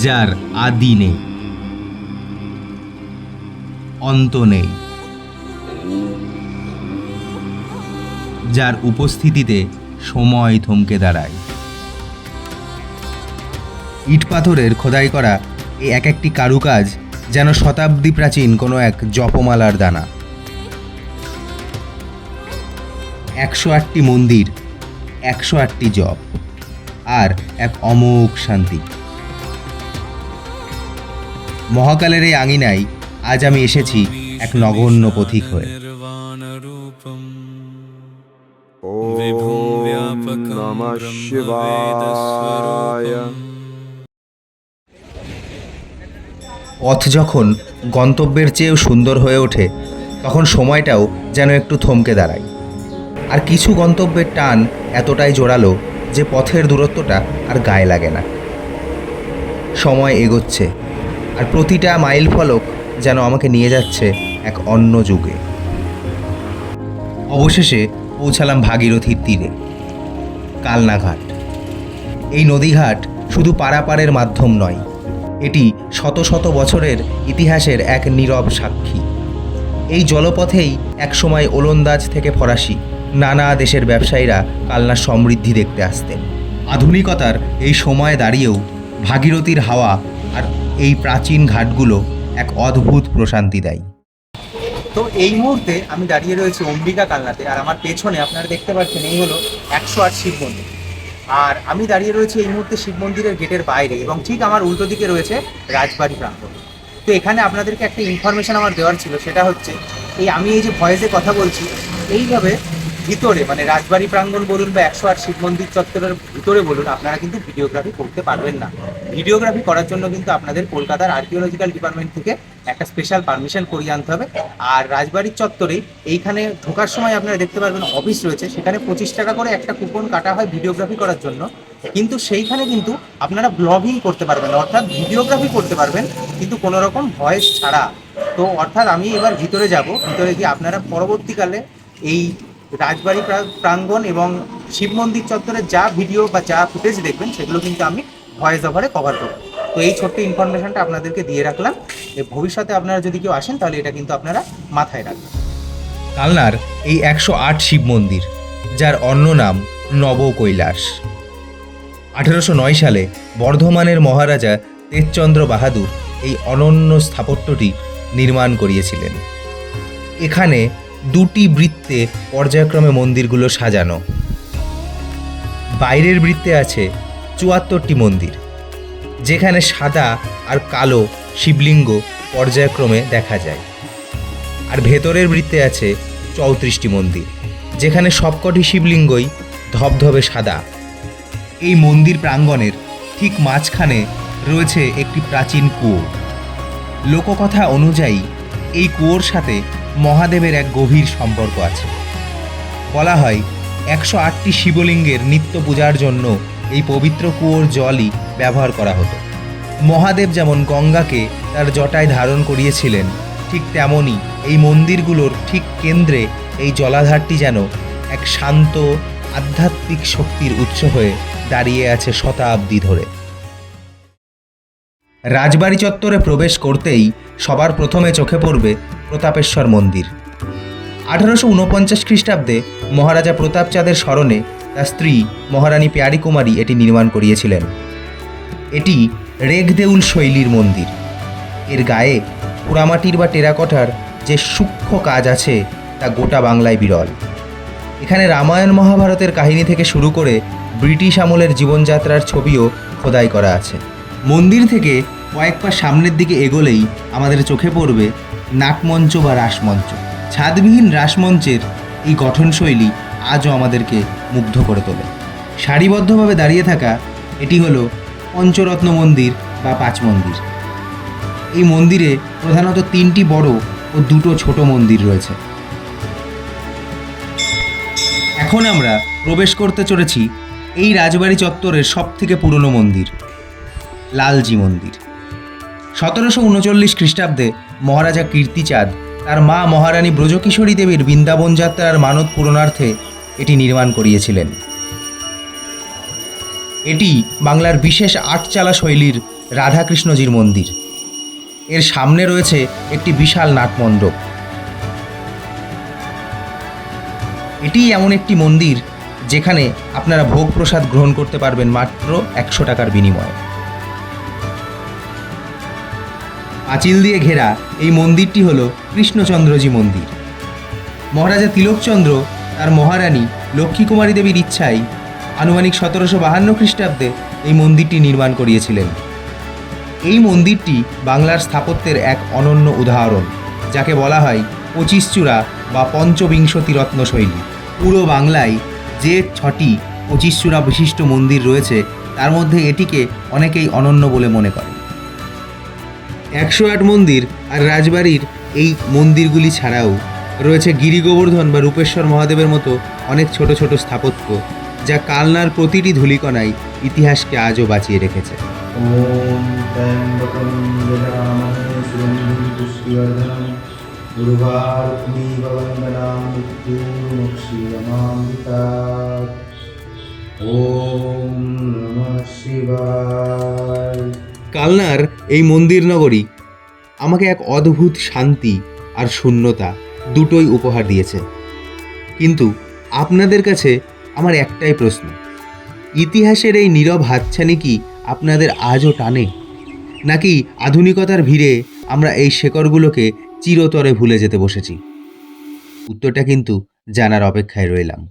যার আদি নেই, অন্ত নেই, যার উপস্থিতিতে সময় থমকে দাঁড়ায়। ইট পাথরের খোদাই করা এই এক একটি কারুকাজ যেন শতাব্দী প্রাচীন কোনো এক জপমালার দানা। 108টি মন্দির, 108টি জপ, আর এক অমোঘ শান্তি। মহাকালের এই আঙিনায় আজ আমি এসেছি এক নগণ্য পথিক হয়ে। ওম নমঃ শিবায়। পথ যখন গন্তব্যের চেয়েও সুন্দর হয়ে ওঠে, তখন সময়টাও যেন একটু থমকে দাঁড়ায়। আর কিছু গন্তব্যের টান এতটাই জোরালো যে পথের দূরত্বটা আর গায়ে লাগে না। সময় এগোচ্ছে, আর প্রতিটা মাইল ফলক যেন আমাকে নিয়ে যাচ্ছে এক অন্য যুগে। অবশেষে পৌঁছালাম ভাগীরথীর তীরে, কালনাঘাট। এই নদীঘাট শুধু পারাপারের মাধ্যম নয়, এটি শত শত বছরের ইতিহাসের এক নীরব সাক্ষী। এই জলপথেই একসময় ওলন্দাজ থেকে ফরাসি নানা দেশের ব্যবসায়ীরা কালনার সমৃদ্ধি দেখতে আসতেন। আধুনিকতার এই সময়ে দাঁড়িয়েও ভাগীরথীর হাওয়া আর এই প্রাচীন ঘাটগুলো এক অদ্ভুত প্রশান্তি দেয়। তো এই মুহূর্তে আমি দাঁড়িয়ে রয়েছি অম্বিকা কালনাতে, আর আমার পেছনে আপনারা দেখতে পাচ্ছেন এই হলো 108 শিব মন্দির। আর আমি দাঁড়িয়ে রয়েছি এই মুহূর্তে শিব মন্দিরের গেটের বাইরে, এবং ঠিক আমার উল্টো দিকে রয়েছে রাজবাড়ি প্রাঙ্গণ। তো এখানে আপনাদেরকে একটা ইনফরমেশন আমার দেওয়ার ছিল, সেটা হচ্ছে আমি এই যে ভয়েসে কথা বলছি, এইভাবে ভিতরে মানে রাজবাড়ি প্রাঙ্গণ বলুন বা 108 শিব মন্দির চত্বরের ভিতরে বলুন, আপনারা কিন্তু ভিডিওগ্রাফি করতে পারবেন না। ভিডিওগ্রাফি করার জন্য কিন্তু আপনাদের কলকাতার আর্কিওলজিক্যাল ডিপার্টমেন্ট থেকে একটা স্পেশাল পারমিশন করিয়ে আনতে হবে। আর রাজবাড়ির চত্বরেই এইখানে ঢোকার সময় আপনারা দেখতে পারবেন অফিস রয়েছে, সেখানে 25 টাকা করে একটা কুপন কাটা হয় ভিডিওগ্রাফি করার জন্য। কিন্তু সেইখানে কিন্তু আপনারা ব্লগিং করতে পারবেন, অর্থাৎ ভিডিওগ্রাফি করতে পারবেন, কিন্তু কোনো রকম ভয়েস ছাড়া। তো অর্থাৎ আমি এবার ভিতরে যাব, ভিতরে গিয়ে আপনারা পরবর্তীকালে এই রাজবাড়ি প্রাঙ্গণ এবং শিব মন্দির চত্বরে যা ভিডিও বা যা ফুটেজ দেখবেন, সেগুলো কিন্তু আমি ভয়েস ওভারে কভার করব। তো এই ছোট্ট ইনফরমেশনটা আপনাদেরকে দিয়ে রাখলাম। ভবিষ্যতে আপনারা যদি কেউ আসেন, তাহলে এটা কিন্তু আপনারা মাথায় রাখবেন। কালনার এই 108 শিব মন্দির, যার অন্য নাম নব কৈলাস। 1809 সালে বর্ধমানের মহারাজা তেজচন্দ্র বাহাদুর এই অনন্য স্থাপত্যটি নির্মাণ করিয়েছিলেন। এখানে দুটি বৃত্তে পর্যায়ক্রমে মন্দিরগুলো সাজানো। বাইরের বৃত্তে আছে 74টি মন্দির, যেখানে সাদা আর কালো শিবলিঙ্গ পর্যায়ক্রমে দেখা যায়। আর ভেতরের বৃত্তে আছে 34টি মন্দির, যেখানে সবকটি শিবলিঙ্গই ধবধবে সাদা। এই মন্দির প্রাঙ্গণের ঠিক মাঝখানে রয়েছে একটি প্রাচীন কুয়ো। লোককথা অনুযায়ী এই কুয়োর সাথে মহাদেবের এক গভীর সম্পর্ক আছে। বলা হয় 108টি শিবলিঙ্গের নিত্য পূজার জন্য এই পবিত্র কুয়োর জলই ব্যবহার করা হতো। মহাদেব যেমন গঙ্গাকে তার জটায় ধারণ করিয়েছিলেন, ঠিক তেমনই এই মন্দিরগুলোর ঠিক কেন্দ্রে এই জলাধারটি যেন এক শান্ত আধ্যাত্মিক শক্তির উৎস হয়ে দাঁড়িয়ে আছে শতাব্দী ধরে। রাজবাড়ি চত্বরে প্রবেশ করতেই সবার প্রথমে চোখে পড়বে প্রতাপেশ্বর মন্দির। 1849 খ্রিস্টাব্দে মহারাজা প্রতাপচাঁদের স্মরণে তার স্ত্রী মহারানী প্যারী কুমারী এটি নির্মাণ করিয়েছিলেন। এটি রেখদেউল শৈলীর মন্দির। এর গায়ে পোড়ামাটির বা টেরাকোটার যে সূক্ষ্ম কাজ আছে তা গোটা বাংলায় বিরল। এখানে রামায়ণ মহাভারতের কাহিনী থেকে শুরু করে ব্রিটিশ আমলের জীবনযাত্রার ছবিও খোদাই করা আছে। মন্দির থেকে কয়েক পা সামনের দিকে এগোলেই আমাদের চোখে পড়বে নাটমঞ্চ বা রাসমঞ্চ। ছাদবিহীন রাসমঞ্চের এই গঠনশৈলী আজও আমাদেরকে মুগ্ধ করে তোলে। সারিবদ্ধভাবে দাঁড়িয়ে থাকা এটি হলো পঞ্চরত্ন মন্দির বা 5 মন্দির। এই মন্দিরে প্রধানত 3টি বড় ও 2টো ছোট মন্দির রয়েছে। এখন আমরা প্রবেশ করতে চলেছি এই রাজবাড়ি চত্বরের সবথেকে পুরনো মন্দির, লালজি মন্দির। 1739 খ্রিস্টাব্দে মহারাজা কীর্তিচাঁদ তার মা মহারানী ব্রজকিশোরী দেবীর বৃন্দাবন যাত্রার মানত পূরণার্থে এটি নির্মাণ করিয়েছিলেন। এটি বাংলার বিশেষ আটচালা শৈলীর রাধাকৃষ্ণজির মন্দির। এর সামনে রয়েছে একটি বিশাল নাটমণ্ডপ। এটিই এমন একটি মন্দির যেখানে আপনারা ভোগ প্রসাদ গ্রহণ করতে পারবেন মাত্র 100 টাকার বিনিময়ে। পাঁচিল দিয়ে ঘেরা এই মন্দিরটি হল কৃষ্ণচন্দ্রজি মন্দির। মহারাজা তিলকচন্দ্র তার মহারানী লক্ষ্মী কুমারী দেবীর ইচ্ছায় আনুমানিক 1752 খ্রিস্টাব্দে এই মন্দিরটি নির্মাণ করিয়েছিলেন। এই মন্দিরটি বাংলার স্থাপত্যের এক অনন্য উদাহরণ, যাকে বলা হয় 25 চূড়া বা পঞ্চবিংশতি রত্ন শৈলী। পুরো বাংলায় যে 6টি 25 চূড়া বিশিষ্ট মন্দির রয়েছে তার মধ্যে এটিকে অনেকেই অনন্য বলে মনে করে। 108 মন্দির আর রাজবাড়ির এই মন্দিরগুলি ছাড়াও রয়েছে গিরি গোবর্ধন বা রূপেশ্বর মহাদেবের মতো অনেক ছোট ছোট স্থাপত্য, যা কালনার প্রতিটি ধূলিকণায় ইতিহাসকে আজও বাঁচিয়ে রেখেছে। ওম ত্র্যম্বকং যজামহে সুগন্ধিং পুষ্টিবর্ধনং উর্বারুকমিব বন্দনাং মৃত্যুর্মুক্ষীয়মামৃতাৎ। ওম নমঃ শিবায়। কালনার এই মন্দির নগরী আমাকে এক অদ্ভুত শান্তি আর শূন্যতা দুটোই উপহার দিয়েছে। কিন্তু আপনাদের কাছে আমার একটাই প্রশ্ন, ইতিহাসের এই নীরব হাতছানি কি আপনাদের আজও টানে, নাকি আধুনিকতার ভিড়ে আমরা এই শেকড়গুলোকে চিরতরে ভুলে যেতে বসেছি? উত্তরটা কিন্তু জানার অপেক্ষায় রইলাম।